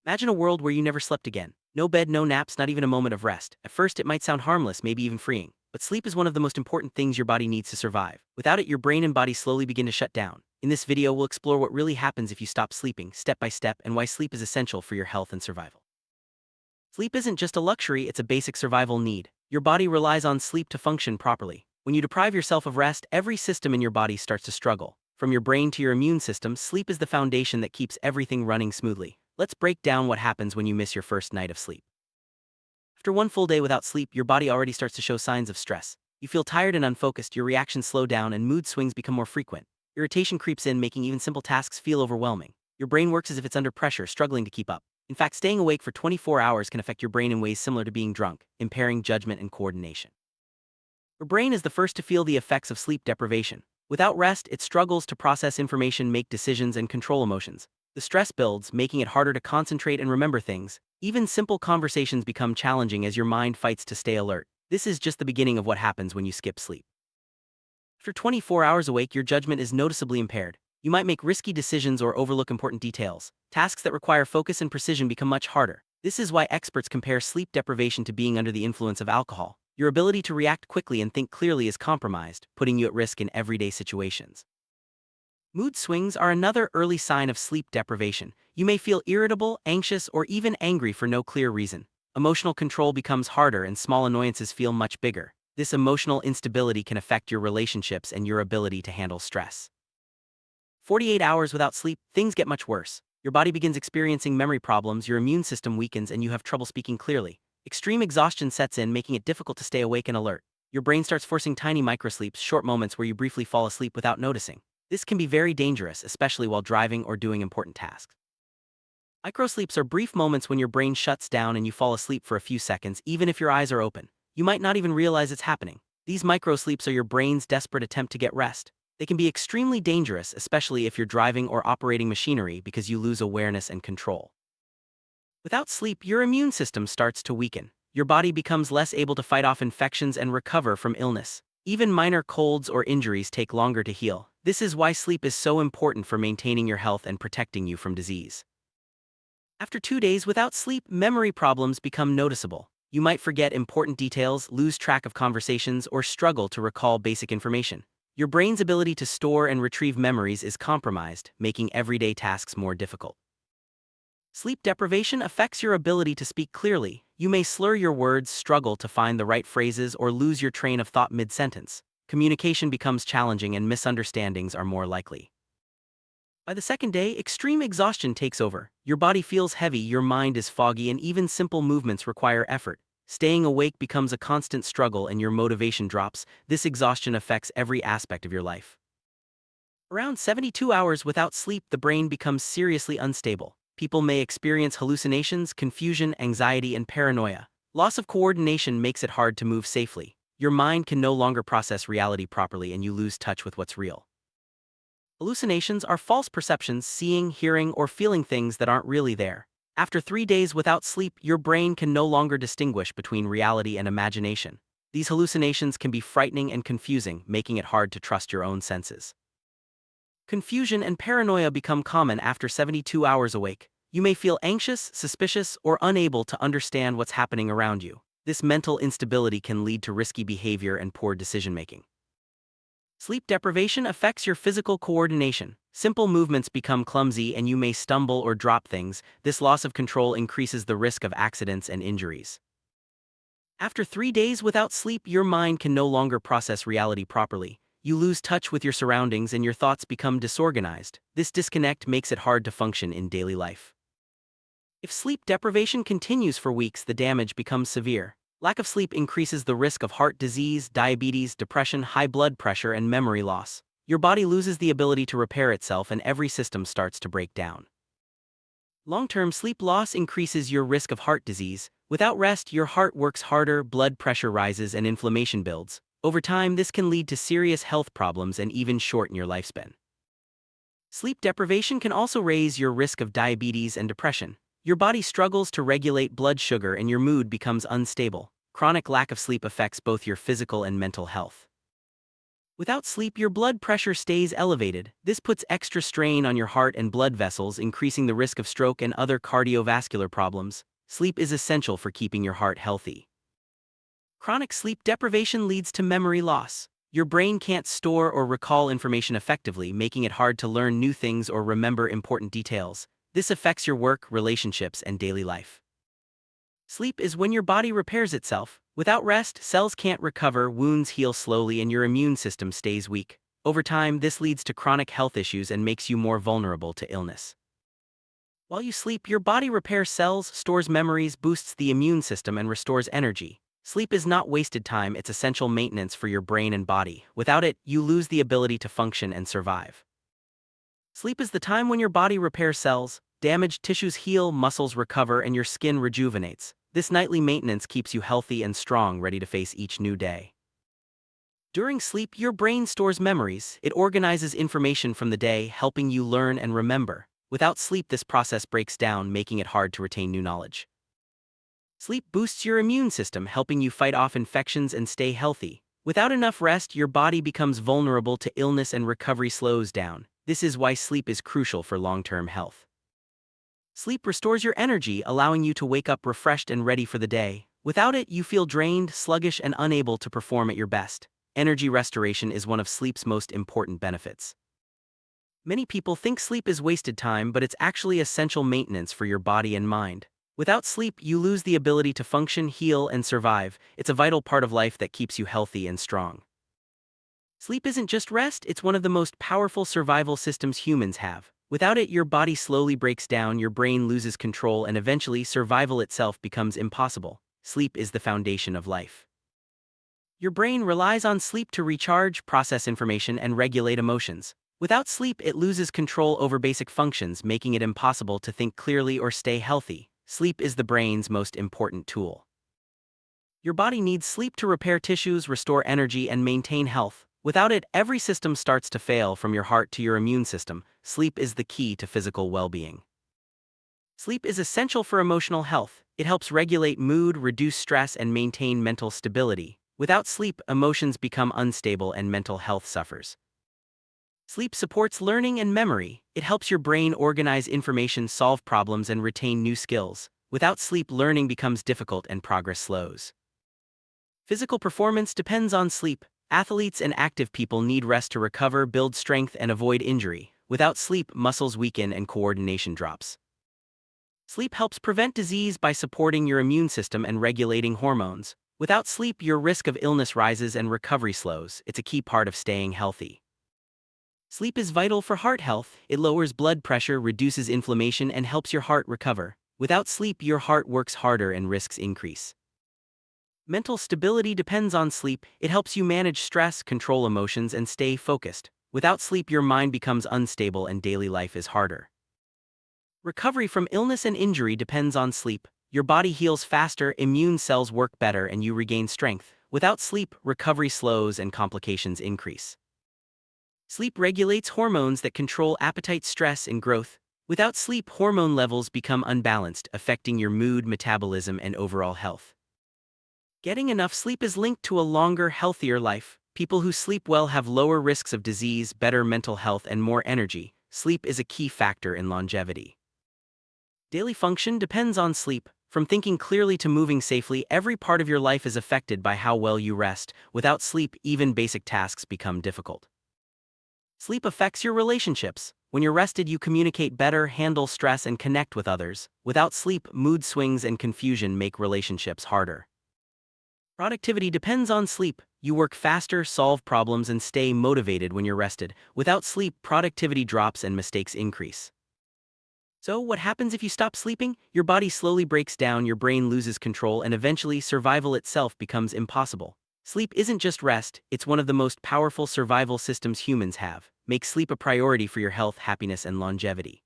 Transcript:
Imagine a world where you never slept again. No bed, no naps, not even a moment of rest. At first, it might sound harmless, maybe even freeing. But sleep is one of the most important things your body needs to survive. Without it, your brain and body slowly begin to shut down. In this video, we'll explore what really happens if you stop sleeping, step by step, and why sleep is essential for your health and survival. Sleep isn't just a luxury, it's a basic survival need. Your body relies on sleep to function properly. When you deprive yourself of rest, every system in your body starts to struggle. From your brain to your immune system, sleep is the foundation that keeps everything running smoothly. Let's break down what happens when you miss your first night of sleep. After one full day without sleep, your body already starts to show signs of stress. You feel tired and unfocused, your reactions slow down, and mood swings become more frequent. Irritation creeps in, making even simple tasks feel overwhelming. Your brain works as if it's under pressure, struggling to keep up. In fact, staying awake for 24 hours can affect your brain in ways similar to being drunk, impairing judgment and coordination. Your brain is the first to feel the effects of sleep deprivation. Without rest, it struggles to process information, make decisions, and control emotions. The stress builds, making it harder to concentrate and remember things. Even simple conversations become challenging as your mind fights to stay alert. This is just the beginning of what happens when you skip sleep. After 24 hours awake, your judgment is noticeably impaired. You might make risky decisions or overlook important details. Tasks that require focus and precision become much harder. This is why experts compare sleep deprivation to being under the influence of alcohol. Your ability to react quickly and think clearly is compromised, putting you at risk in everyday situations. Mood swings are another early sign of sleep deprivation. You may feel irritable, anxious, or even angry for no clear reason. Emotional control becomes harder and small annoyances feel much bigger. This emotional instability can affect your relationships and your ability to handle stress. 48 hours without sleep, things get much worse. Your body begins experiencing memory problems, your immune system weakens, and you have trouble speaking clearly. Extreme exhaustion sets in, making it difficult to stay awake and alert. Your brain starts forcing tiny microsleeps, short moments where you briefly fall asleep without noticing. This can be very dangerous, especially while driving or doing important tasks. Microsleeps are brief moments when your brain shuts down and you fall asleep for a few seconds, even if your eyes are open. You might not even realize it's happening. These microsleeps are your brain's desperate attempt to get rest. They can be extremely dangerous, especially if you're driving or operating machinery, because you lose awareness and control. Without sleep, your immune system starts to weaken. Your body becomes less able to fight off infections and recover from illness. Even minor colds or injuries take longer to heal. This is why sleep is so important for maintaining your health and protecting you from disease. After 2 days without sleep, memory problems become noticeable. You might forget important details, lose track of conversations, or struggle to recall basic information. Your brain's ability to store and retrieve memories is compromised, making everyday tasks more difficult. Sleep deprivation affects your ability to speak clearly. You may slur your words, struggle to find the right phrases, or lose your train of thought mid-sentence. Communication becomes challenging and misunderstandings are more likely. By the second day, extreme exhaustion takes over. Your body feels heavy, your mind is foggy, and even simple movements require effort. Staying awake becomes a constant struggle and your motivation drops. This exhaustion affects every aspect of your life. Around 72 hours without sleep, the brain becomes seriously unstable. People may experience hallucinations, confusion, anxiety, and paranoia. Loss of coordination makes it hard to move safely. Your mind can no longer process reality properly and you lose touch with what's real. Hallucinations are false perceptions, seeing, hearing, or feeling things that aren't really there. After 3 days without sleep, your brain can no longer distinguish between reality and imagination. These hallucinations can be frightening and confusing, making it hard to trust your own senses. Confusion and paranoia become common after 72 hours awake. You may feel anxious, suspicious, or unable to understand what's happening around you. This mental instability can lead to risky behavior and poor decision-making. Sleep deprivation affects your physical coordination. Simple movements become clumsy and you may stumble or drop things. This loss of control increases the risk of accidents and injuries. After 3 days without sleep, your mind can no longer process reality properly. You lose touch with your surroundings and your thoughts become disorganized. This disconnect makes it hard to function in daily life. If sleep deprivation continues for weeks, the damage becomes severe. Lack of sleep increases the risk of heart disease, diabetes, depression, high blood pressure, and memory loss. Your body loses the ability to repair itself and every system starts to break down. Long-term sleep loss increases your risk of heart disease. Without rest, your heart works harder, blood pressure rises, and inflammation builds. Over time, this can lead to serious health problems and even shorten your lifespan. Sleep deprivation can also raise your risk of diabetes and depression. Your body struggles to regulate blood sugar and your mood becomes unstable. Chronic lack of sleep affects both your physical and mental health. Without sleep, your blood pressure stays elevated. This puts extra strain on your heart and blood vessels, increasing the risk of stroke and other cardiovascular problems. Sleep is essential for keeping your heart healthy. Chronic sleep deprivation leads to memory loss. Your brain can't store or recall information effectively, making it hard to learn new things or remember important details. This affects your work, relationships, and daily life. Sleep is when your body repairs itself. Without rest, cells can't recover, wounds heal slowly, and your immune system stays weak. Over time, this leads to chronic health issues and makes you more vulnerable to illness. While you sleep, your body repairs cells, stores memories, boosts the immune system, and restores energy. Sleep is not wasted time, it's essential maintenance for your brain and body. Without it, you lose the ability to function and survive. Sleep is the time when your body repairs cells, damaged tissues heal, muscles recover, and your skin rejuvenates. This nightly maintenance keeps you healthy and strong, ready to face each new day. During sleep, your brain stores memories. It organizes information from the day, helping you learn and remember. Without sleep, this process breaks down, making it hard to retain new knowledge. Sleep boosts your immune system, helping you fight off infections and stay healthy. Without enough rest, your body becomes vulnerable to illness and recovery slows down. This is why sleep is crucial for long-term health. Sleep restores your energy, allowing you to wake up refreshed and ready for the day. Without it, you feel drained, sluggish, and unable to perform at your best. Energy restoration is one of sleep's most important benefits. Many people think sleep is wasted time, but it's actually essential maintenance for your body and mind. Without sleep, you lose the ability to function, heal, and survive. It's a vital part of life that keeps you healthy and strong. Sleep isn't just rest, it's one of the most powerful survival systems humans have. Without it, your body slowly breaks down, your brain loses control, and eventually survival itself becomes impossible. Sleep is the foundation of life. Your brain relies on sleep to recharge, process information, and regulate emotions. Without sleep, it loses control over basic functions, making it impossible to think clearly or stay healthy. Sleep is the brain's most important tool. Your body needs sleep to repair tissues, restore energy, and maintain health. Without it, every system starts to fail, from your heart to your immune system. Sleep is the key to physical well-being. Sleep is essential for emotional health. It helps regulate mood, reduce stress, and maintain mental stability. Without sleep, emotions become unstable and mental health suffers. Sleep supports learning and memory. It helps your brain organize information, solve problems, and retain new skills. Without sleep, learning becomes difficult and progress slows. Physical performance depends on sleep. Athletes and active people need rest to recover, build strength, and avoid injury. Without sleep, muscles weaken and coordination drops. Sleep helps prevent disease by supporting your immune system and regulating hormones. Without sleep, your risk of illness rises and recovery slows. It's a key part of staying healthy. Sleep is vital for heart health. It lowers blood pressure, reduces inflammation, and helps your heart recover. Without sleep, your heart works harder and risks increase. Mental stability depends on sleep. It helps you manage stress, control emotions, and stay focused. Without sleep, your mind becomes unstable and daily life is harder. Recovery from illness and injury depends on sleep. Your body heals faster, immune cells work better, and you regain strength. Without sleep, recovery slows and complications increase. Sleep regulates hormones that control appetite, stress, and growth. Without sleep, hormone levels become unbalanced, affecting your mood, metabolism, and overall health. Getting enough sleep is linked to a longer, healthier life. People who sleep well have lower risks of disease, better mental health, and more energy. Sleep is a key factor in longevity. Daily function depends on sleep. From thinking clearly to moving safely, every part of your life is affected by how well you rest. Without sleep, even basic tasks become difficult. Sleep affects your relationships. When you're rested, you communicate better, handle stress, and connect with others. Without sleep, mood swings and confusion make relationships harder. Productivity depends on sleep. You work faster, solve problems, and stay motivated when you're rested. Without sleep, productivity drops and mistakes increase. So, what happens if you stop sleeping? Your body slowly breaks down, your brain loses control, and eventually survival itself becomes impossible. Sleep isn't just rest, it's one of the most powerful survival systems humans have. Make sleep a priority for your health, happiness, and longevity.